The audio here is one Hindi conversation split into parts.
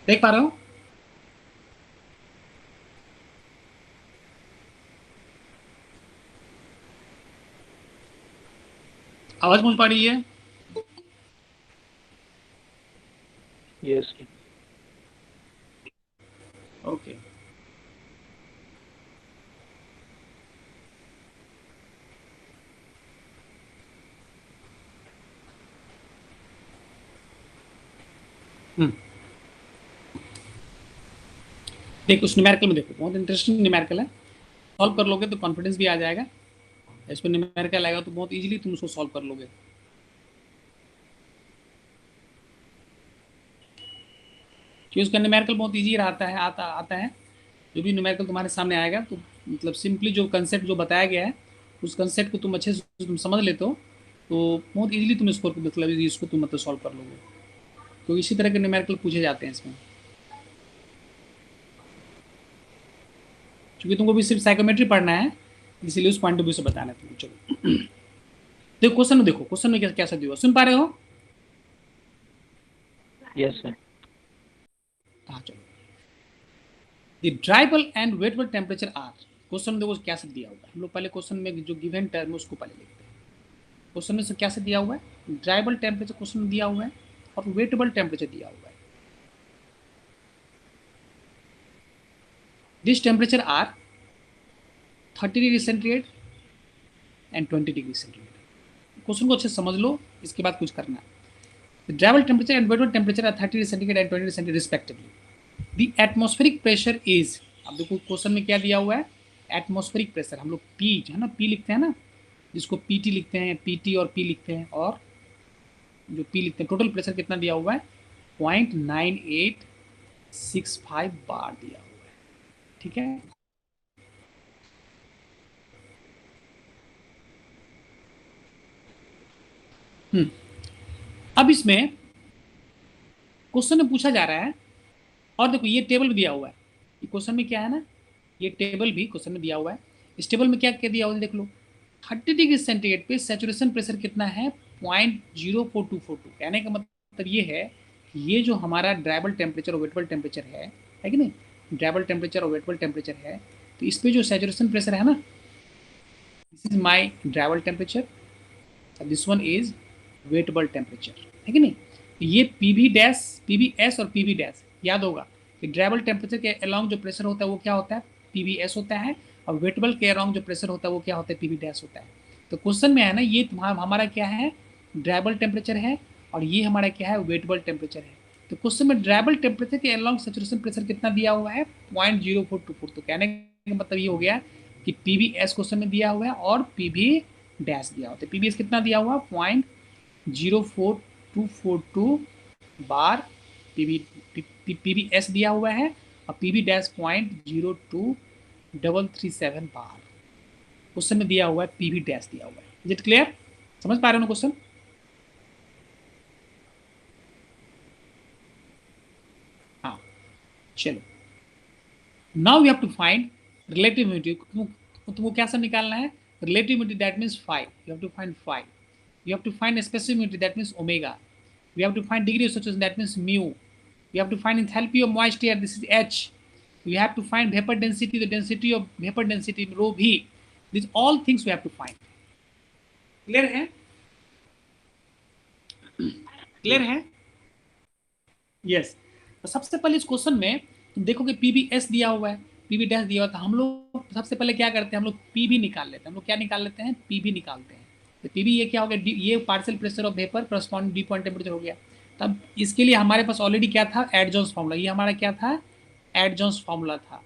देख पा रहे हो? आवाज पहुंच पा रही है? यस। ओके। हम्म देख, उस न्यूमेरिकल में देखो, बहुत इंटरेस्टिंग न्यूमेरिकल है। सॉल्व कर लोगे तो कॉन्फिडेंस भी आ जाएगा। इस पर न्यूमेरिकल आएगा तो बहुत इजीली तुम उसको सॉल्व कर लोगे। क्योंकि उसका न्यूमेरिकल बहुत इजी रहता है, आता आता है। जो भी न्यूमेरिकल तुम्हारे सामने आएगा तो मतलब सिंपली जो कंसेप्ट जो बताया गया है, उस कंसेप्ट को तुम अच्छे से तुम समझ लेते हो तो बहुत इजीली तुम इसको मतलब इसको तुम मतलब सॉल्व कर लोगे। तो इसी तरह के न्यूमेरिकल पूछे जाते हैं इसमें। क्योंकि तुमको भी सिर्फ साइकोमेट्री पढ़ना है, इसीलिए उस पॉइंट ऑफ व्यू से बताना है तुमको। चलो देखो क्वेश्चन में, देखो क्वेश्चन में क्या कैसा दिया हुआ है। सुन पा रहे हो? Yes sir. हाँ चलो। The dry bulb and wet bulb temperature are. Question में देखो कैसे दिया हुआ है। हम लोग पहले क्वेश्चन में जो गिवन टर्म है उसको पहले लिखते हैं। क्वेश्चन में से कैसे दिया हुआ है? ड्राइबल टेम्परेचर क्वेश्चन में दिया हुआ है और वेटेबल टेम्परेचर दिया हुआ है। This temperature are 30 degree centigrade and 20 degree centigrade. Question को अच्छे से समझ लो, इसके बाद कुछ करना है। Dry bulb temperature and wet bulb temperature are 30 degree centigrade and 20 degree centigrade respectively. The atmospheric pressure is, अब देखो क्वेश्चन में क्या दिया हुआ है? एटमॉस्फेरिक प्रेशर, हम लोग पी है ना, पी लिखते हैं ना, जिसको पीटी लिखते हैं, पीटी और पी लिखते हैं, और जो पी लिखते हैं, टोटल प्रेशर कितना दिया हुआ है? 0.9865 बार दिया हुआ है। ठीक है। हम्म अब इसमें क्वेश्चन में पूछा जा रहा है, और देखो ये टेबल भी दिया हुआ है। ये क्वेश्चन में क्या है ना, ये टेबल भी क्वेश्चन में दिया हुआ है। इस टेबल में क्या क्या दिया हुआ है देख लो। 30 डिग्री सेंटीग्रेड पे सेचुरेशन प्रेशर कितना है? 0.04242। कहने का मतलब ये है कि ये जो हमारा ड्राइबल टेम्परेचर और वेटेबल टेम्परेचर है कि नहीं, ड्राइबल टेम्परेचर और वेटेबल टेम्परेचर है, तो इस पे जो सेचुरेशन प्रेशर है ना, this is my dribble temperature, this one is wettable temperature, है कि नहीं। ये पीवी डैश, पीवी एस और पीवी डैश याद होगा कि ड्राइबल टेम्परेचर के अलोंग जो प्रेशर होता है वो क्या होता है? पीवी एस होता है। और वेटेबल के अलोंग जो प्रेशर होता है वो क्या होता है? पीवी डैश होता है। तो क्वेश्चन में है ना, ये तुम्हारा हमारा क्या है? ड्राइबल टेम्परेचर है, और ये हमारा क्या है? वेटेबल टेम्परेचर है। तो क्वेश्चन में ड्राइबल टेम्परेचर के अलोंग सेचुरेशन प्रेशर कितना दिया हुआ है? 0.0424। तो कहने का मतलब ये हो गया कि पीवी एस क्वेश्चन में दिया हुआ है और पीवी डैश दिया होता है। पीबीएस कितना दिया हुआ? 0.04242 बार पीबी, पीबीएस दिया हुआ है, और पीबी डैश 0.02337 बार क्वेश्चन में दिया हुआ है। पीबी डैश दिया हुआ है। Is it clear? समझ पा रहे हो ना क्वेश्चन? हाँ चलो। Now you have to find relative humidity. तुमको क्या सब निकालना है? Relative humidity, that means five, you have to find five. You have to find specific humidity, that means omega. We have to find degree of saturation, that means mu. We have to find enthalpy of moisture, this is H. We have to find vapor density, the density of vapor density, rho V. These all things we have to find. Clear है? क्लियर है? यस। तो सबसे पहले इस क्वेश्चन में तुम देखो कि पीबीएस दिया हुआ है, पीबी डैश दिया हुआ था। हम लोग सबसे पहले क्या करते हैं? हम लोग पीबी निकाल लेते हैं। हम लोग क्या निकाल लेते हैं? पीबी निकालते हैं। तो पीबी ये क्या हो गया? ये partial pressure of vapour corresponding D point temperature हो गया। तब इसके लिए हमारे पास ऑलरेडी क्या था? एडजॉन्स फार्मूला। ये हमारा क्या था? एडजॉन्स फार्मूला था,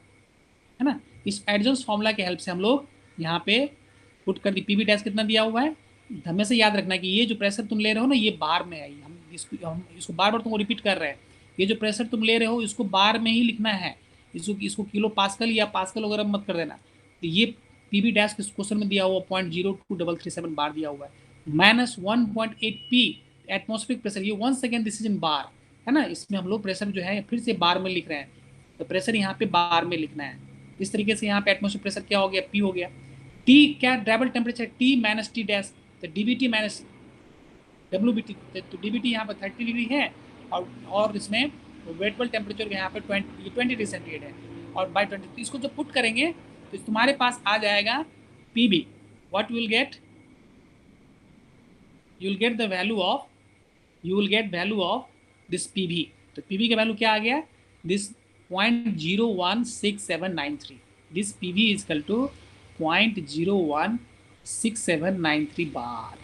है ना। इस एडजॉन्स फार्मूला के हेल्प से हम लोग यहाँ पे पुट कर दी। पीबी डैश कितना दिया हुआ है? हमेशा याद रखना कि ये जो प्रेशर तुम ले रहे हो ना, ये बार में है। हम इसको बार बार तुमको रिपीट कर रहे हैं। ये जो प्रेशर तुम ले रहे हो इसको बार में ही लिखना है। इसको इसको किलो पास्कल या पास्कल वगैरह मत कर देना। तो ये पीबी डैश किस क्वेश्चन में दिया हुआ? 0.02337 बार दिया हुआ है। -1.8 पी एटमोस्फेरिक प्रेशर, ये 1 सेकेंड, दिस इज इन बार, है ना। इसमें हम लोग प्रेशर जो है फिर से बार में लिख रहे हैं। तो प्रेशर यहाँ पे बार में लिखना है। इस तरीके से यहाँ पे एटमोस्फेरिक प्रेशर क्या हो गया? पी हो गया। टी क्या? Dry bulb temperature T minus T dash, तो DBT minus W B T. तो डीबीटी यहाँ पर 30 डिग्री है, और इसमें वेटेबल टेम्परेचर यहाँ पे 20 डिग्री सेंटीग्रेड है, और बाई 20, तो इसको जब पुट करेंगे तो तुम्हारे पास आ जाएगा P B. What will get, you will get the value of, you will get value of this P B. तो पी बी का वैल्यू क्या आ गया, this 0.016793. This P B is equal to 0.016793 bar.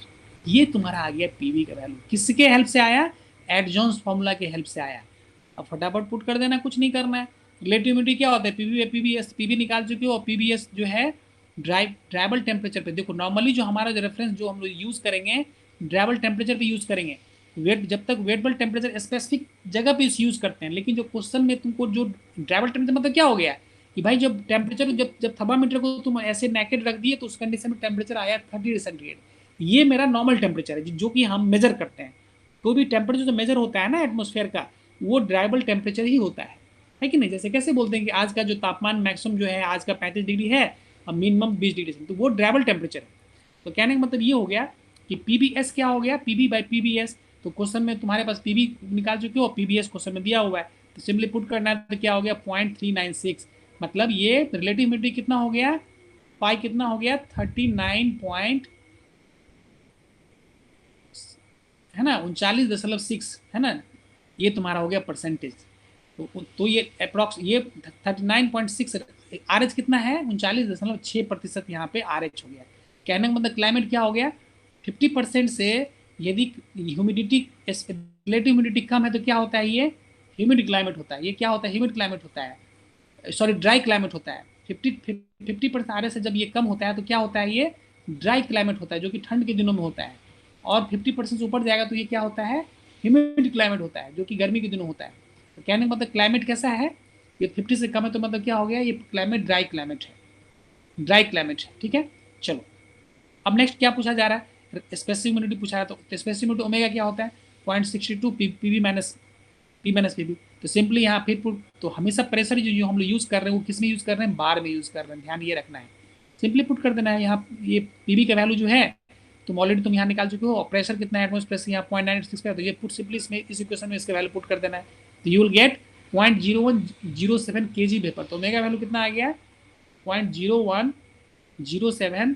ये तुम्हारा आ गया पीवी का वैल्यू. किसके हेल्प से आया, एडजॉन्स फॉर्मूला के हेल्प से आया. अब फटाफट पुट कर देना, कुछ नहीं करना है. रिलेटिव ह्यूमिडिटी क्या होता है, पीवी पीबीएस, पीबी निकाल चुके हो, और पीबीएस जो है ड्राइबल टेम्परेचर पे. देखो नॉर्मली जो हमारा जो रेफरेंस जो हम लोग यूज़ करेंगे ड्राइबल टेम्परेचर पे यूज़ करेंगे. वेट जब तक वेटेबल टेम्परेचर स्पेसिफिक जगह पे यूज़ करते हैं, लेकिन जो क्वेश्चन में तुमको जो ड्राइबल टेम्परेचर मतलब क्या हो गया कि भाई जब टेम्परेचर जब थर्मामीटर को तुम ऐसे नेकेड रख दिए तो उस कंडीशन में टेम्परेचर आया 30 डिग्री सेंटीग्रेड. ये मेरा नॉर्मल टेम्परेचर है जो कि हम मेजर करते हैं. तो भी टेम्परेचर जो मेजर होता है ना एटमोसफेयर का, वो ड्राइबल टेम्परेचर ही होता है कि नहीं. जैसे कैसे बोलते हैं कि आज का जो तापमान मैक्सिमम जो है आज का 35 डिग्री है और मिनिमम 20 डिग्री, तो वो ड्राइबल टेम्परेचर है. तो कहने का मतलब ये हो गया कि पीबीएस क्या हो गया, पीबी बाई पीबीएस. तो क्वेश्चन में तुम्हारे पास पीबी निकाल चुके हो, पीबीएस क्वेश्चन में दिया हुआ है, तो सिंपली पुट करना है. तो क्या हो गया 0.396. मतलब ये रिलेटिव ह्यूमिडिटी कितना हो गया, पाई कितना हो गया 39 है ना 39.6 है ना. ये तुम्हारा हो गया परसेंटेज. तो ये अप्रॉक्स ये 39.6 आर एच कितना है 39.6% यहाँ पे आर एच हो गया. कहने का मतलब क्लाइमेट क्या हो गया 50% से यदि ह्यूमिडिटी रिलेटिव ह्यूमिडिटी कम है तो क्या होता है, ये ह्यूमिड क्लाइमेट होता है. ये क्या होता है, ह्यूमिड क्लाइमेट होता है, सॉरी ड्राई क्लाइमेट होता है. 50% आर एच से जब ये कम होता है तो क्या होता है, ये ड्राई क्लाइमेट होता है जो कि ठंड के दिनों में होता है. और 50% से ऊपर जाएगा तो ये क्या होता है, ह्यूमिड क्लाइमेट होता है जो कि गर्मी के दिनों होता है. तो कहने का मतलब क्लाइमेट कैसा है, ये 50 से कम है तो मतलब क्या हो गया, ये क्लाइमेट ड्राई क्लाइमेट है, ड्राई क्लाइमेट है. ठीक है, चलो अब नेक्स्ट क्या पूछा जा रहा है, स्पेसिफिक ह्यूमिडिटी पूछा है. तो स्पेसिफिक ह्यूमिडिटी ओमेगा क्या होता है 0.62 पीवी माइनस पीबी. तो सिंपली यहाँ फिर तो हमेशा प्रेशर जो हम लोग यूज़ कर रहे हैं वो किस में यूज़ कर रहे हैं, बार में यूज़ कर रहे हैं, ध्यान ये रखना है. सिंपली पुट कर देना है यहाँ, ये पीबी का वैल्यू जो है तुम ऑलरेडी तुम यहाँ निकाल चुके हो, और प्रेशर कितना है एटमोस्फेयर प्रेशर यहाँ 0.96 का है. तो ये पुट सिंपली इसमें इस इक्वेशन में इसका वैल्यू पुट कर देना है. तो you will gate 0.0107 kg vapour. तो ओमेगा वैल्यू कितना आ गया 0.0107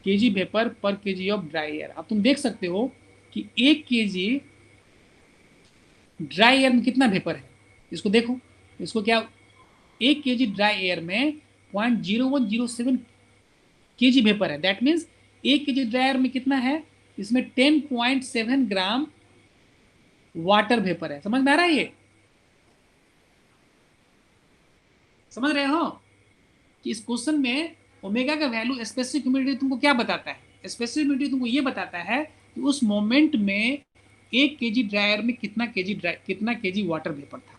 kg वेपर पर kg ऑफ ड्राई एयर. अब तुम देख सकते हो कि 1 kg ड्राई एयर में कितना वेपर है, इसको देखो, इसको क्या 1 kg ड्राई एयर में 0.0107 kg वेपर है. That means 1 kg dry air में कितना है, इसमें 10.7 ग्राम वाटर वेपर है. समझ में आ रहा है, ये समझ रहे हो कि इस क्वेश्चन में ओमेगा का वैल्यू स्पेसिफिक ह्यूमिडिटी तुमको क्या बताता है, स्पेसिफिक ह्यूमिडिटी तुमको ये बताता है कि उस मोमेंट में 1 kg ड्रायर में कितना केजी वाटर वेपर था.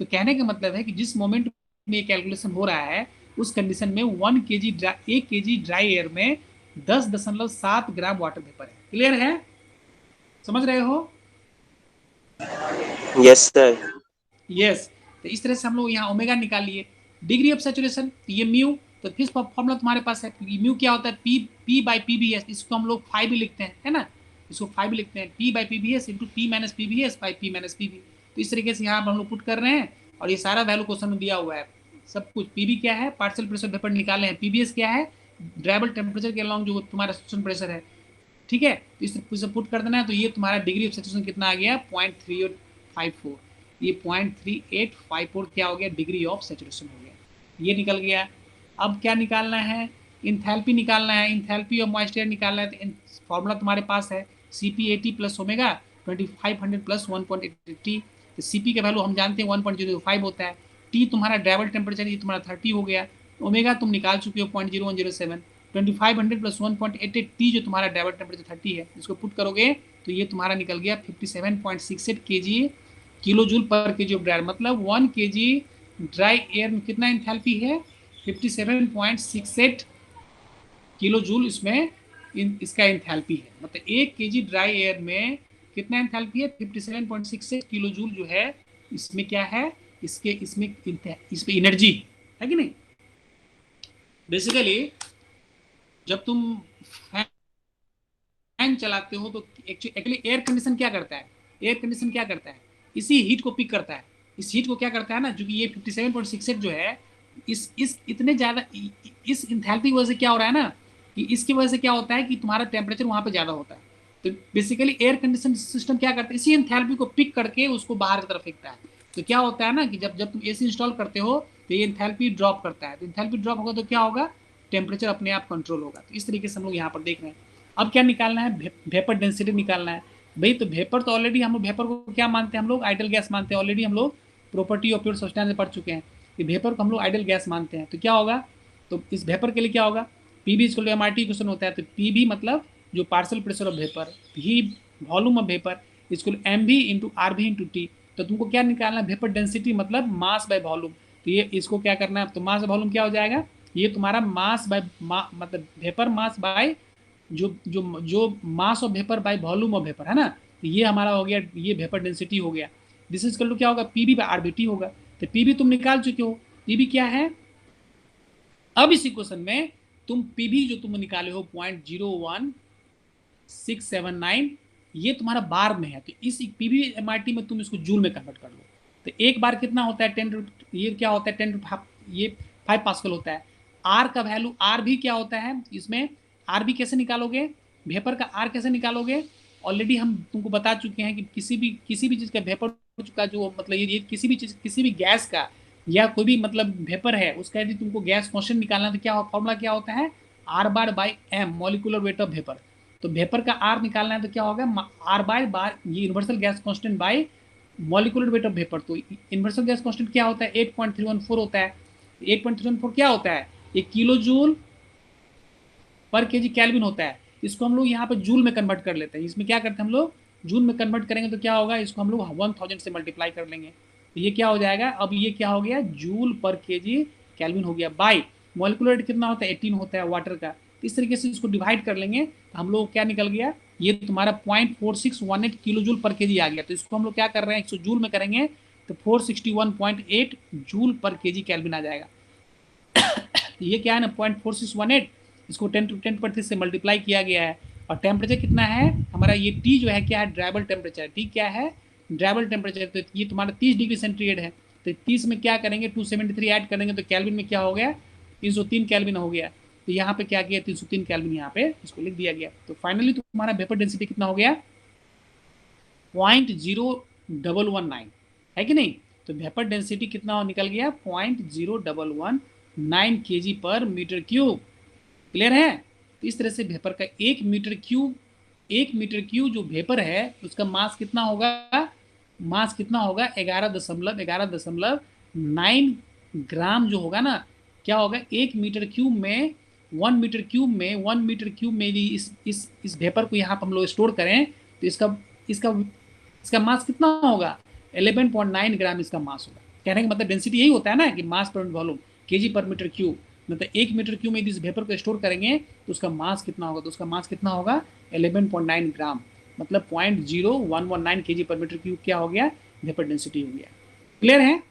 तो कहने का मतलब है कि जिस मोमेंट में ये कैलकुलेशन हो रहा है उस कंडीशन में 1 kg ड्राई एयर में 10.7 ग्राम वाटर वेपर है. क्लियर है, समझ रहे हो. Yes sir. यस. तो इस तरह से हम लोग यहाँ ओमेगा निकाल लिए. डिग्री ऑफ सेचुरेशन ये म्यू, तो फिर फॉर्मूला तुम्हारे पास है, म्यू क्या होता है P by P B S. इसको हम लोग फाइव भी लिखते हैं, है ना, इसको फाइव भी लिखते हैं, P by P B S into P minus P B S by P minus P B. तो इस तरीके से यहाँ पर हम लोग पुट कर रहे हैं, और ये सारा वैल्यू क्वेश्चन में दिया हुआ है सब कुछ. पीबी क्या है, पार्शियल प्रेशर वेपर निकाले हैं. पीबीएस क्या है, ड्राइबल टेम्परेचर के अलॉन्ग जो तुम्हारा सेचुरेशन प्रेशर है. ठीक है, तो इस पुट कर देना है. तो ये तुम्हारा डिग्री ऑफ सेचुरेशन कितना आ गया 0.3854. ये 0.3854 क्या हो गया, डिग्री ऑफ सेचुरेशन हो गया. ये निकल गया. अब क्या निकालना है, इंथैल्पी निकालना है, इंथैल्पी ऑफ मॉइस्चर निकालना है. तो फॉर्मूला तुम्हारे पास है CP80 प्लस ओमेगा 2500 प्लस 1.80. तो CP का वैल्यू हम जानते हैं 1.05 होता है. T तुम्हारा ड्राइबल टेम्परेचर ये तुम्हारा 30 हो गया. ओमेगा तुम निकाल चुके हो 0.0107. 2500 प्लस 1.88 T जो तुम्हारा ड्राइबल टेम्परेचर 30 है, इसको पुट करोगे तो ये तुम्हारा निकल गया 57.68 kg किलो जूल पर केजी ऑफ ड्राई. मतलब 1 kg ड्राई एयर में कितना इंथैल्पी है 57.68 किलो जूल इसमें इसका इंथैल्पी है. मतलब 1 kg ड्राई एयर में कितना इंथैल्पी है 57.68 किलो जूल जो है इसमें क्या है, इसमें एनर्जी है कि नहीं. बेसिकली जब तुम फैन चलाते हो तो एक्चुअली एयर कंडीशन क्या करता है, एयर कंडीशन क्या करता है, इसी हीट को पिक करता है। इस हीट को क्या करता है ना, जो कि ये 57.68 जो है, इस इतने ज्यादा इस इंथैल्पी की वजह से क्या हो रहा है ना, कि इसकी वजह से क्या होता है कि तुम्हारा टेम्परेचर वहां पे ज्यादा होता है। तो बेसिकली एयर कंडीशन सिस्टम क्या करता है, इसी एंथैल्पी को पिक करके उसको बाहर की तरफ फेंकता है। तो क्या होता है ना कि जब जब तुम एसी इंस्टॉल करते हो तो ये एंथैल्पी ड्रॉप करता है। तो एंथैल्पी ड्रॉप होगा तो क्या होगा, टेम्परेचर अपने आप कंट्रोल होगा। तो इस तरीके से हम लोग यहाँ पर देख रहे हैं। अब क्या निकालना है, वेपर डेंसिटी निकालना है। भाई तो वेपर तो ऑलरेडी हम लोग वेपर को क्या मानते हैं, हम लोग आइडल गैस मानते हैं। ऑलरेडी हम लोग प्रॉपर्टी ऑफ प्योर सब्सटेंस में पढ़ चुके हैं कि वेपर को हम लोग आइडल गैस मानते हैं। तो क्या होगा, तो इस वेपर के लिए क्या होगा, P B equal to M R T question होता है। तो पी बी मतलब जो पार्शियल प्रेशर ऑफ वेपर, भी वॉल्यूम ऑफ वेपर, इसको एम भी इंटू आर भी इंटू टी। तो तुमको क्या निकालना है, वेपर डेंसिटी मतलब मास बाय वॉल्यूम। तो ये इसको क्या करना है, तो मास बाय वॉल्यूम क्या हो जाएगा, ये तुम्हारा मास बाय मतलब वेपर मास बाय जो जो जो mass of vapour by volume of vapour है ना। तो ये हमारा हो गया, ये वेपर डेंसिटी हो गया। दिस इज क्या होगा, P B by R B T होगा। तो पी बी तुम निकाल चुके हो, पी बी क्या है। अब इस इक्वेशन में तुम पी बी जो तुम निकाले हो 0.01679, ये तुम्हारा बार में है। तो इस पीवी एमआरटी में तुम इसको जूल में कन्वर्ट कर लो। तो एक बार कितना होता है 10, ये क्या होता है 10, ये 5 पास्कल होता है। आर का वैल्यू, आर भी क्या होता है इसमें, आर भी कैसे निकालोगे, वेपर का आर कैसे निकालोगे। ऑलरेडी हम तुमको बता चुके हैं कि किसी भी चीज का वेपर का जो मतलब ये किसी भी चीज, किसी भी गैस का या कोई भी मतलब वेपर है उसका यदि तुमको गैस कांस्टेंट निकालना है तो क्या फॉर्मूला क्या होता है, R bar by M, molecular weight of vapour. तो वेपर का आर निकालना है तो क्या होगा, आर बाय बार ये universal gas constant by molecular weight of vapour. तो यूनिवर्सल गैस कांस्टेंट क्या होता है, 8.314 होता है। 8.314 क्या होता है, ये किलो जूल पर केजी केल्विन होता है। इसको हम लोग यहाँ पे जूल में कन्वर्ट कर लेते हैं। इसमें क्या करते हैं हम लोग, जूल में कन्वर्ट करेंगे तो क्या होगा, इसको हम लोग 1000 से मल्टीप्लाई कर लेंगे। तो ये क्या हो जाएगा, अब ये क्या हो गया, जूल पर केजी केल्विन हो गया। बाय मॉलिक्यूलर वेट कितना होता है, 18 होता है वाटर का। इस तरीके से इसको डिवाइड कर लेंगे तो हम लोग क्या निकल गया, ये तुम्हारा 0.4618 किलो जूल पर केजी आ गया। तो इसको हम लोग क्या कर रहे हैं, 100 जूल में करेंगे तो 461.8 जूल पर केजी केल्विन आ जाएगा। तो ये क्या है ना 0.4618, इसको 10 से मल्टीप्लाई किया गया है। और टेम्परेचर कितना है हमारा, ये टी जो है क्या है, ड्राइबल टेम्परेचर। टी क्या है, ड्राइबल टेम्परेचर। तो ये तुम्हारा 30 डिग्री सेंटीग्रेड है। तो 30 में क्या करेंगे, 273 ऐड करेंगे तो कैल्विन में क्या हो गया, 303 कैल्विन हो गया। तो यहाँ पे क्या किया, 303 कैल्विन यहाँ पे इसको लिख दिया गया। तो फाइनली तुम्हारा वेपर डेंसिटी कितना हो गया, 0.0119 है कि नहीं। तो वेपर डेंसिटी कितना निकल गया, 0.0119 केजी पर मीटर क्यूब। क्लियर है। तो इस तरह से वेपर का 1 मीटर क्यूब जो वेपर है उसका मास कितना होगा, मास कितना होगा 11.9 ग्राम जो होगा ना, क्या होगा 1 मीटर क्यूब में, 1 मीटर क्यूब में यदि इस वेपर को यहाँ पर हम लोग स्टोर करें तो इसका इसका इसका मास कितना होगा, 11.9 ग्राम इसका मास होगा। कहने का मतलब डेंसिटी यही होता है ना कि मास पर वॉल्यूम केजी पर मीटर क्यूब। मतलब 1 मीटर क्यूब में यदि इस वेपर को स्टोर करेंगे तो उसका मास कितना होगा, तो उसका मास कितना होगा 11.9 ग्राम, मतलब 0.0119 केजी पर मीटर क्यूब क्या हो गया, वेपर डेंसिटी हो गया। क्लियर है,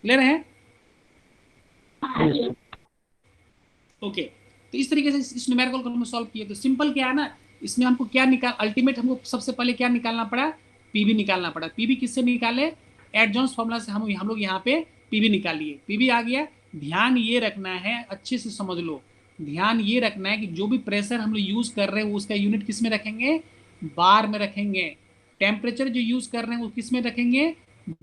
क्लियर है। Yes, sir. ओके। तो इस तरीके से इस न्यूमेरिकल को हम सॉल्व किए। तो सिंपल क्या है ना, इसमें हमको क्या निकाल, अल्टीमेट हमको सबसे पहले क्या निकालना पड़ा, पीवी निकालना पड़ा। पीवी किससे निकाले, एड जॉन्स फॉर्मूला से हम लोग यहाँ पे पीवी निकाल लिए। पीवी आ गया। ध्यान ये रखना है, अच्छे से समझ लो, ध्यान ये रखना है कि जो भी प्रेशर हम लोग यूज कर रहे हैं उसका यूनिट किस में रखेंगे, बार में रखेंगे। टेम्परेचर जो यूज कर रहे हैं वो किस में रखेंगे,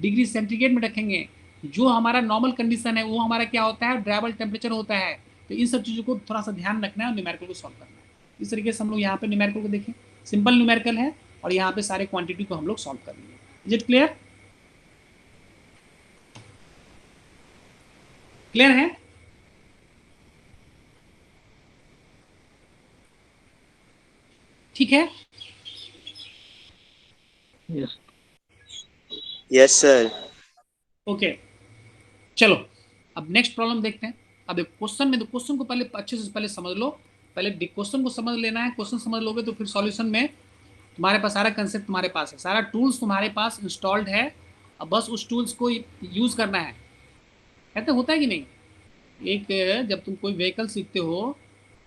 डिग्री सेंटीग्रेड में रखेंगे। जो हमारा नॉर्मल कंडीशन है वो हमारा क्या होता है, ड्राइबल टेम्परेचर होता है। तो इन सब चीज़ों को थोड़ा सा ध्यान रखना है और न्यूमेरिकल को सॉल्व करना है। इस तरीके से हम लोग यहाँ पे न्यूमेरिकल को देखें, सिंपल न्यूमेरिकल है और यहाँ पे सारे क्वांटिटी को हम लोग सॉल्व कर लेंगे। इज इट क्लियर, क्लियर है। ठीक है। Yes. Yes sir. ओके चलो अब नेक्स्ट प्रॉब्लम देखते हैं। अब क्वेश्चन में, तो क्वेश्चन को पहले अच्छे से पहले समझ लो, पहले क्वेश्चन को समझ लेना है। क्वेश्चन समझ लोगे तो फिर सॉल्यूशन में तुम्हारे पास सारा कंसेप्ट तुम्हारे पास है, सारा टूल्स तुम्हारे पास इंस्टॉल्ड है। अब बस उस टूल्स को यूज करना है। कहते होता है कि नहीं, एक जब तुम कोई व्हीकल सीखते हो,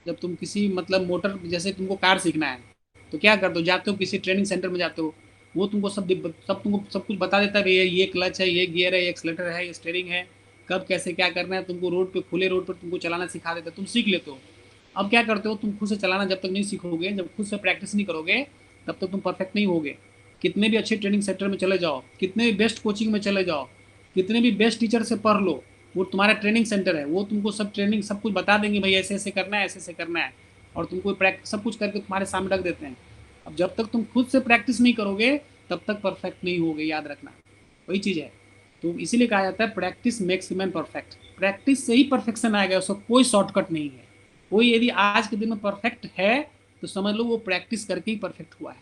जब तुम किसी मतलब मोटर, जैसे तुमको कार सीखना है तो क्या करते हो, जाते हो किसी ट्रेनिंग सेंटर में जाते हो, वो तुमको तुमको सब कुछ बता देता है, भैया ये क्लच है, ये गियर है, ये एक्सलेटर है, ये स्टीयरिंग है, कब कैसे क्या करना है। तुमको रोड पे, खुले रोड पर तुमको चलाना सिखा देता है, तुम सीख लेते हो। अब क्या करते हो तुम, खुद से चलाना जब तक नहीं सीखोगे, जब खुद से प्रैक्टिस नहीं करोगे, तब तक तुम परफेक्ट नहीं होगे। कितने भी अच्छे ट्रेनिंग सेंटर में चले जाओ, कितने भी बेस्ट कोचिंग में चले जाओ, कितने भी बेस्ट टीचर से पढ़ लो, वो तुम्हारा ट्रेनिंग सेंटर है, वो तुमको सब ट्रेनिंग सब कुछ बता देंगे, भाई ऐसे ऐसे करना है, ऐसे ऐसे करना है, और तुमको प्रैक्टिस सब कुछ करके तुम्हारे सामने रख देते हैं। अब जब तक तुम खुद से प्रैक्टिस नहीं करोगे, तब तक परफेक्ट नहीं होगे, याद रखना, वही चीज़ है। तो इसीलिए कहा जाता है practice makes man perfect. Practice से ही परफेक्शन आएगा, उसका कोई शॉर्टकट नहीं है। कोई यदि आज के दिन में परफेक्ट है, तो समझ लो वो प्रैक्टिस करके ही परफेक्ट हुआ है,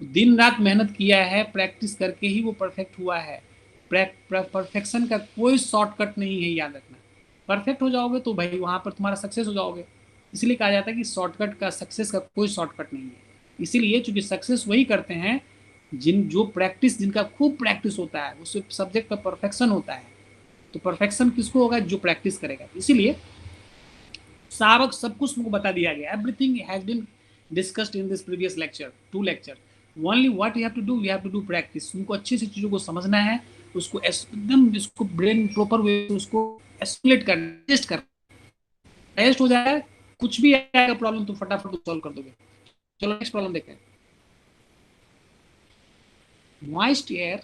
दिन रात मेहनत किया है, प्रैक्टिस करके ही वो परफेक्ट हुआ है। परफेक्शन का कोई शॉर्टकट नहीं है, याद रखना। परफेक्ट हो जाओगे तो भाई वहाँ पर तुम्हारा सक्सेस हो जाओगे। इसलिए कहा जाता है कि शॉर्टकट का, सक्सेस का कोई शॉर्टकट नहीं है। इसीलिए चूंकि सक्सेस वही करते हैं जो प्रैक्टिस, जिनका खूब प्रैक्टिस होता है, उस सब्जेक्ट का परफेक्शन होता है। तो परफेक्शन किसको होगा? जो प्रैक्टिस करेगा। इसीलिए सारा सब कुछ तुमको बता दिया गया, everything has been discussed in this previous lecture, 2 lecture. Only what you have to do, you have to do practice. तुमको अच्छी सी चीज़ों को समझना है, उसको एकदम, इसको ब्रेन प्रॉपर वे उसको एस्टिमेट करना, टेस्ट करना। टेस्ट हो जाए, कुछ भी आएगा प्रॉब्लम तो फटाफट सॉल्व कर दोगे। चलो नेक्स्ट प्रॉब्लम देखते हैं। Moist air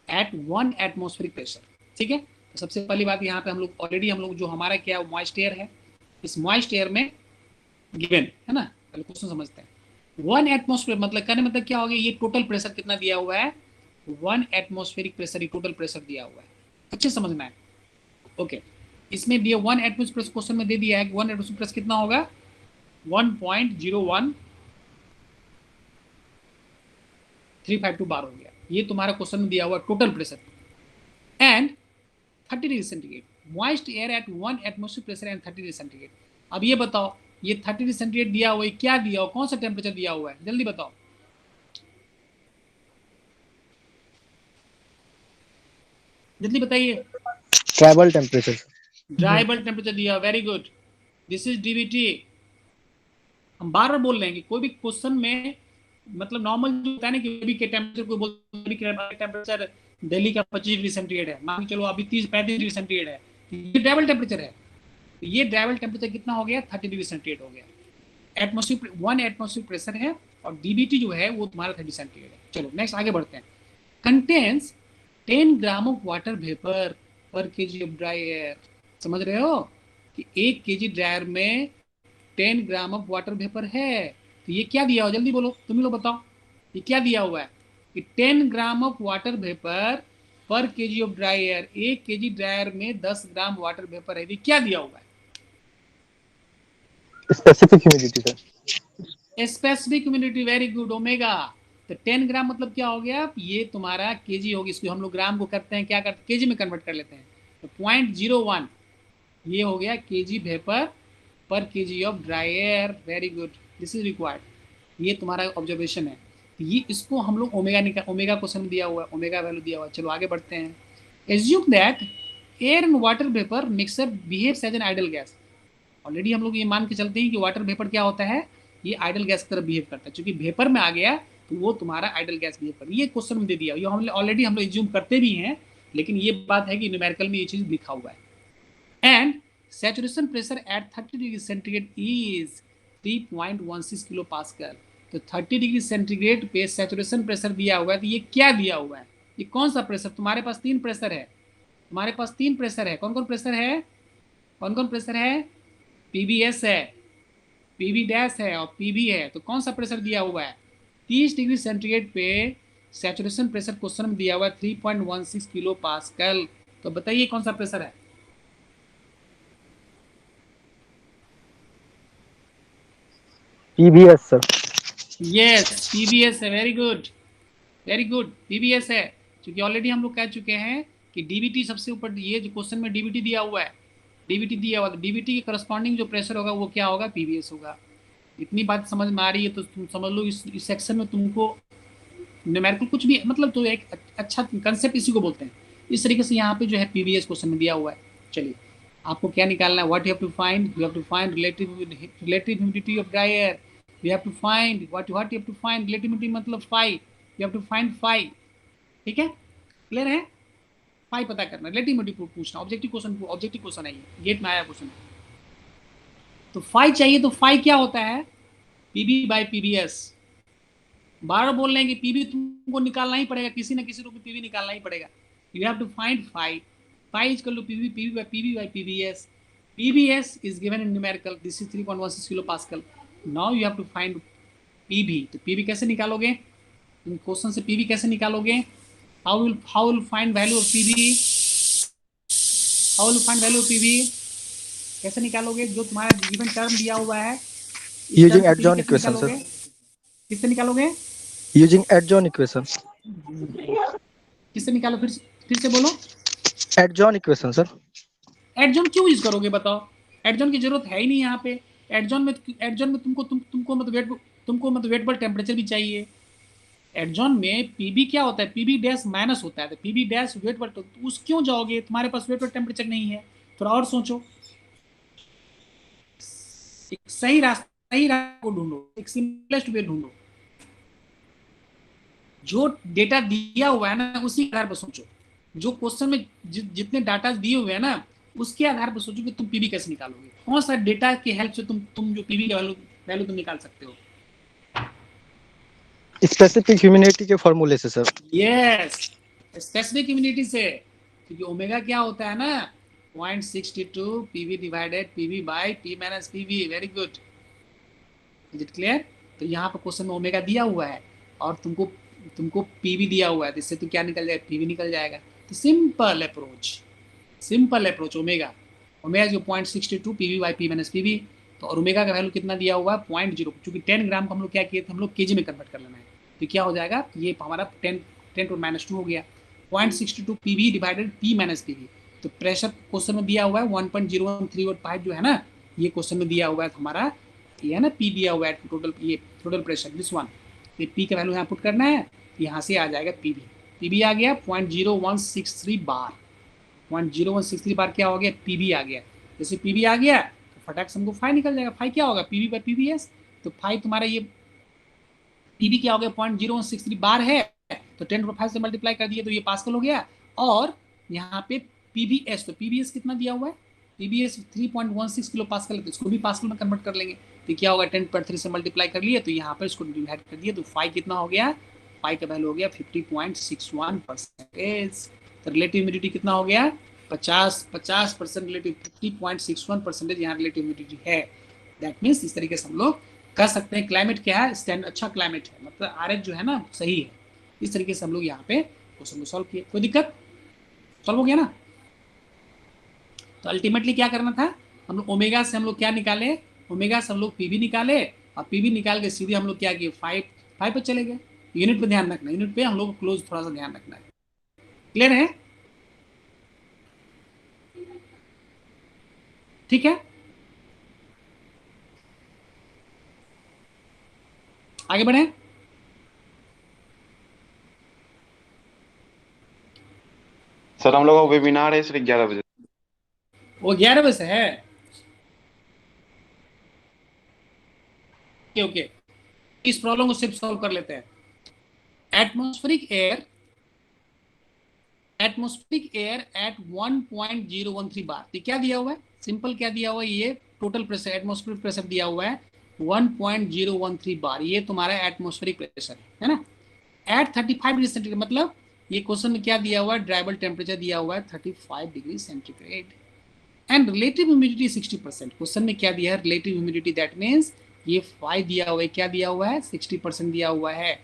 at 1 atmospheric pressure. ठीक है, तो सबसे पहली बात यहाँ पे हम लोग ऑलरेडी, हम लोग जो हमारा क्या मॉइस्ट एयर है, इस मॉइस्ट एयर में गिवन है ना, पहले क्वेश्चन समझते हैं। 1 एटमॉस्फेयर मतलब कहने मतलब क्या हो गया, ये टोटल प्रेशर कितना दिया हुआ है, 1 एटमॉस्फेरिक प्रेशर, ये टोटल प्रेशर दिया हुआ है, अच्छे समझना है। ओके, इसमें दिया 1 एटमॉस्फेयर, क्वेश्चन में दे दिया है कि 1 एटमॉस्फेयर प्रेशर कितना होगा, 1.01352 बार हो गया। ये तुम्हारा क्वेश्चन में दिया हुआ total pressure. And 30 degree centigrade, moist air at 1 atmospheric pressure and 30 degree centigrade. अब ये बताओ, ये 30 डिग्री सेंटीग्रेड दिया हुआ है, क्या दिया हुआ, कौन सा टेम्परेचर दिया हुआ है, जल्दी बताओ, जल्दी बताइए। Tribal temperature. ड्राइबल टेम्परेचर दिया, very good, this is DBT. हम बार बार बोल रहे हैं कि कोई भी क्वेश्चन में, मतलब नॉर्मल जो होता है ना कि अभी के टेम्परेचर को बोलते हैं, टेम्परेचर दिल्ली का 25 डिग्री सेंटीग्रेड है, मान के चलो अभी 30-35 डिग्री सेंटीग्रेड है, ये ड्राइबल टेम्परेचर है। तो ये ड्राइबल टेम्परेचर कितना हो गया, 30 डिग्री सेंटीग्रेड हो गया। एटमोस्फियर 1 एटमोस्फियर प्रेशर है, और डीबीटी जो है वो तुम्हारा 30 सेंटीग्रेड है। चलो नेक्स्ट आगे बढ़ते हैं। Contains 10 gram of water vapour पर केजी ऑफ ड्राई एयर। समझ रहे हो कि 1 केजी ड्रायर में 10 ग्राम ऑफ वाटर वेपर है। तो ये क्या दिया हुआ, जल्दी बोलो, तुम लोग बताओ, ये क्या दिया हुआ है कि 10 ग्राम ऑफ वाटर वेपर पर KG of dry air, 1 KG dryer में 10 ग्राम वाटर वेपर है, ये क्या दिया हुआ है? Specific humidity sir. Specific humidity, very good, omega. तो 10 ग्राम मतलब क्या हो गया, ये तुम्हारा केजी होगी, इसको हम लोग ग्राम को करते हैं, क्या करते हैं, केजी में कन्वर्ट कर लेते हैं। तो 0.01 ये हो गया केजी वेपर पर KG of dry air, very good, this is required. ये तुम्हारा ऑब्जर्वेशन है। तो ये इसको हम लोग ओमेगा क्वेश्चन दिया हुआ है, ओमेगा वैल्यू दिया हुआ है। चलो आगे बढ़ते हैं। Assume that air and water vapour mixer behaves as an ideal gas. Already हम लोग ये मान के चलते हैं कि वाटर वेपर क्या होता है, ये आइडल गैस की तरह बिहेव करता है, क्योंकि वेपर में आ गया तो वो तुम्हारा आइडल गैस बिहेव कर। ये क्वेश्चन में दे दिया, ये हम ऑलरेडी हम लोग एज्यूम करते भी हैं, लेकिन ये बात है कि न्यूमेरिकल में ये चीज लिखा हुआ है। And saturation pressure at 30 degree centigrade is 3.16 kilo pascal. तो 30 डिग्री सेंटीग्रेड पे सैचुरेशन प्रेशर दिया हुआ है, तो ये क्या दिया हुआ है, ये कौन सा प्रेशर? तुम्हारे पास 3 प्रेशर है, तुम्हारे पास 3 प्रेशर है, कौन कौन प्रेशर है, कौन कौन प्रेशर है, पीबीएस है, पीबी डैश है और पीबी है। तो कौन सा प्रेशर दिया हुआ है, 30 डिग्री सेंटीग्रेड पे सैचुरेशन प्रेशर क्वेश्चन में दिया हुआ है 3.16 किलो पास्कल। तो बताइए कौन सा प्रेशर है? PBS sir. यस, पीबीएस है, very good, very good, PBS है। क्योंकि ऑलरेडी हम लोग कह चुके हैं कि डीबीटी सबसे ऊपर, ये जो क्वेश्चन में डीबीटी दिया हुआ है, डीबीटी दिया हुआ, तो डीबीटी के करस्पॉन्डिंग जो प्रेशर होगा वो क्या होगा, पीबीएस होगा। इतनी बात समझ में आ रही है तो तुम समझ लो इस सेक्शन में तुमको न्यूमेरिकल कुछ भी, मतलब तो एक अच्छा कंसेप्ट इसी को बोलते हैं। इस तरीके से यहाँ पे जो है पीबीएस क्वेश्चन में दिया हुआ है। चलिए आपको क्या निकालना है, what you have to find, you have to find relative humidity of dry air. You have to find what you have to find relative humidity मतलब phi, you have to find phi, ठीक है, क्लियर है। फाई पता करना, रिलेटिव ह्यूमिडिटी पूछना, ऑब्जेक्टिव क्वेश्चन है ये, गेट में आया क्वेश्चन है। तो फाई चाहिए, तो फाई क्या होता है, पीबी बाय पीबीएस। बार बोल रहे हैं कि पीबी तुमको निकालना ही पड़ेगा, किसी ना किसी रूप में पीबी निकालना ही पड़ेगा। You have to find phi, phi is equal to P B by P B S. P B S is given in numerical, this is 3.16 kilo pascal. Now you have to find P B. तो पीबी कैसे निकालोगे, क्वेश्चन से पीबी कैसे निकालोगे, how will find value of P B, how will find value of P B, कैसे निकालोगे, जो तुम्हारा गिवन टर्म दिया हुआ है, यूजिंग एडजॉइन इक्वेशन सर, किससे निकालोगे, यूजिंग एडजॉइन इक्वेशन, किससे निकालो, फिर से बोलो, एडजॉइन इक्वेशन सर। एडजॉन क्यों यूज करोगे बताओ, एडजॉन की जरूरत है ही नहीं यहाँ पे। एडजॉन में तुमको मतलब वेटेबल टेम्परेचर भी चाहिए। एडजॉन में पीबी क्या होता है, पीबी डैश माइनस होता है, तो पीबी डैश वेटेबल, तो उस क्यों जाओगे, तुम्हारे पास वेटेबल टेम्परेचर नहीं है। थोड़ा और सोचो, एक सही रास्ता को ढूंढो, एक सिंपलेस्ट वे ढूंढो। जो डेटा दिया हुआ है ना उसी आधार पर सोचो, जो क्वेश्चन में जितने डाटा दिए हुए हैं ना उसके आधार पर सोचो कि तुम पीबी कैसे निकालोगे, कौन सा डेटा की हेल्प से तुम जो पीबी का वैल्यू तुम निकाल सकते हो। स्पेसिफिक ह्यूमिडिटी के फॉर्मूले से सर। यस, स्पेसिफिक ह्यूमिडिटी से, क्योंकि ओमेगा क्या होता है ना 0.62 PV divided PV by P minus PV. Very good, is it clear. तो यहाँ पर क्वेश्चन में ओमेगा दिया हुआ है और तुमको पीवी दिया हुआ है, तो इससे तो क्या निकल जाएगा, पीवी निकल जाएगा। तो सिंपल अप्रोच, ओमेगा जो 0.62 PV by P minus PV. तो और ओमेगा का वैल्यू कितना दिया हुआ है 0.0, क्योंकि 10 ग्राम को हम लोग क्या किए थे, हम लोग केजी में कन्वर्ट कर लेना है। तो क्या हो जाएगा, ये हमारा 10⁻² हो गया, 0.62 PV divided P minus PV. तो प्रेशर क्वेश्चन में दिया हुआ है 1.01385 जो है ना, ये क्वेश्चन में दिया हुआ है हमारा, ये है ना पी दिया हुआ है टोटल प्रेशर दिस वन। तो पी का वैल्यू यहाँ पुट करना है, यहाँ से आ जाएगा पीबी आ गया 0.0163 बार, 0.0163 बार क्या हो गया, पीबी आ गया। जैसे पीबी आ गया तो फटाक से हमको फाई निकल जाएगा, फाई क्या होगा, पीबी बाय पीबीएस। तो फाई तुम्हारा ये पीबी क्या हो गया 0.0163 बार है, तो 10⁵ से मल्टीप्लाई कर दिए तो ये पास्कल हो गया। और यहाँ पे पीबीएस, तो पीबीएस कितना दिया हुआ है, पीबीएस 3.16 किलो पास्कल है, तो इसको भी पास्कल में कन्वर्ट कर लेंगे। तो क्या होगा 10/3 से मल्टीप्लाई कर लिए, तो यहाँ पर इसको डिवाइड कर दिया, तो फाई कितना हो गया, फाई का वैल्यू हो गया 50.61%। तो रिलेटिव ह्यूमिडिटी कितना हो गया 50% रिलेटिव, 50.61% यहाँ रिलेटिव ह्यूमिडिटी है। दैट मीन्स इस तरीके से हम लोग कह सकते हैं क्लाइमेट क्या है, स्टैंड अच्छा क्लाइमेट है, मतलब आरएच जो है ना सही है। इस तरीके से हम लोग यहाँ पे क्वेश्चन को सॉल्व किए, कोई दिक्कत, सॉल्व हो गया ना। तो अल्टीमेटली क्या करना था, हम लोग ओमेगा से हम लोग क्या निकाले, ओमेगा से हम लोग पीबी निकाले, और पीबी निकाल के सीधे हम लोग क्या किए 5 पे चले गए। यूनिट पे ध्यान रखना, यूनिट पे हम लोग को क्लोज थोड़ा सा ध्यान रखना है, क्लियर है, ठीक है। आगे बढ़े, सर हम लोग का वेबिनार है इसलिए 11 बजे। वो 11 बजे से है, ओके। इस प्रॉब्लम को सिर्फ सॉल्व कर लेते हैं। एटमॉस्फेरिक एयर एट 1.013 बार, तो क्या दिया हुआ है, सिंपल क्या दिया हुआ है, ये टोटल प्रेशर एटमॉस्फेरिक प्रेशर दिया हुआ है 1.013 बार, ये तुम्हारा एटमॉस्फेरिक प्रेशर है ना। एट 35 डिग्री सेंटीग्रेड, मतलब ये क्वेश्चन में क्या दिया हुआ है, ड्राइबल टेम्परेचर दिया हुआ है 35 degree centigrade, and relative humidity 60%। Question में क्या दिया है, रिलेटिव ह्यूमिडिटी, दैट मीन्स ये 5 दिया हुआ है, क्या दिया हुआ है 60% दिया हुआ है।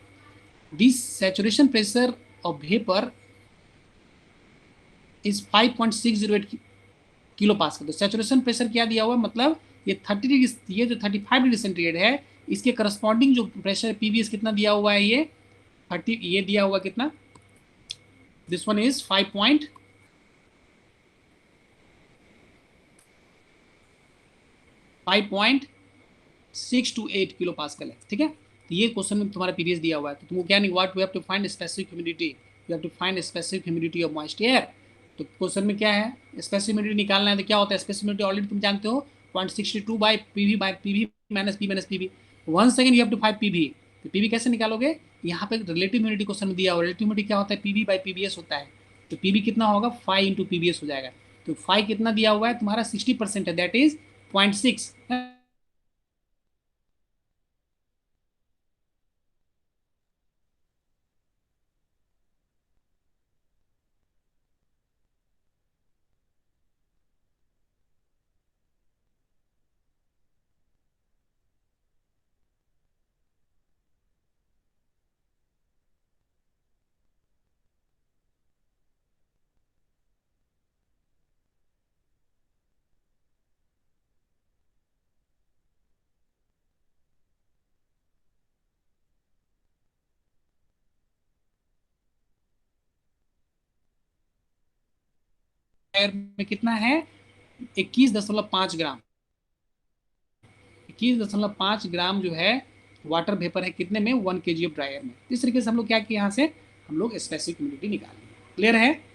This saturation pressure of vapour is 5.608 kilo pascal. तो सैचुरेशन प्रेशर क्या दिया हुआ है, मतलब ये 30 डिग्री, ये जो 35 डिग्री सेंटीग्रेड है इसके करस्पॉन्डिंग जो प्रेशर पीवीएस कितना दिया हुआ है, ये 30, ये दिया हुआ कितना, this one is 5.628 kilo pascal है, ठीक है। तो ये क्वेश्चन में तुम्हारा पीवीएस दिया हुआ है, तो तुमको क्या नहीं, what we have to find specific humidity, you have to find specific humidity of moist air. तो क्वेश्चन में क्या है, स्पेसिफिक ह्यूमिडिटी निकालना है, तो क्या होता है स्पेसिफिक ह्यूमिडिटी, ऑलरेडी तुम जानते हो 0.62 by P V minus P minus P V. Once again you have to find P V, तो पीवी कैसे निकालोगे, यहाँ पे रिलेटिव ह्यूमिडिटी क्वेश्चन में दिया हुआ, रिलेटिव ह्यूमिडिटी क्या होता है, पीवी बाई पीबीएस होता है, तो पीवी कितना होगा 5 इंटू पीबीएस हो जाएगा, तो 5 कितना दिया हुआ है तुम्हारा 60% है, दैट इज 0.6। में कितना है 21.5 ग्राम, 21.5 ग्राम जो है वाटर वेपर है कितने में 1 kg ऑफ ड्राई एयर में। इस तरीके से हम लोग क्या किए, यहाँ से हम लोग स्पेसिफिक ह्यूमिडिटी निकाल लिया। क्लियर है।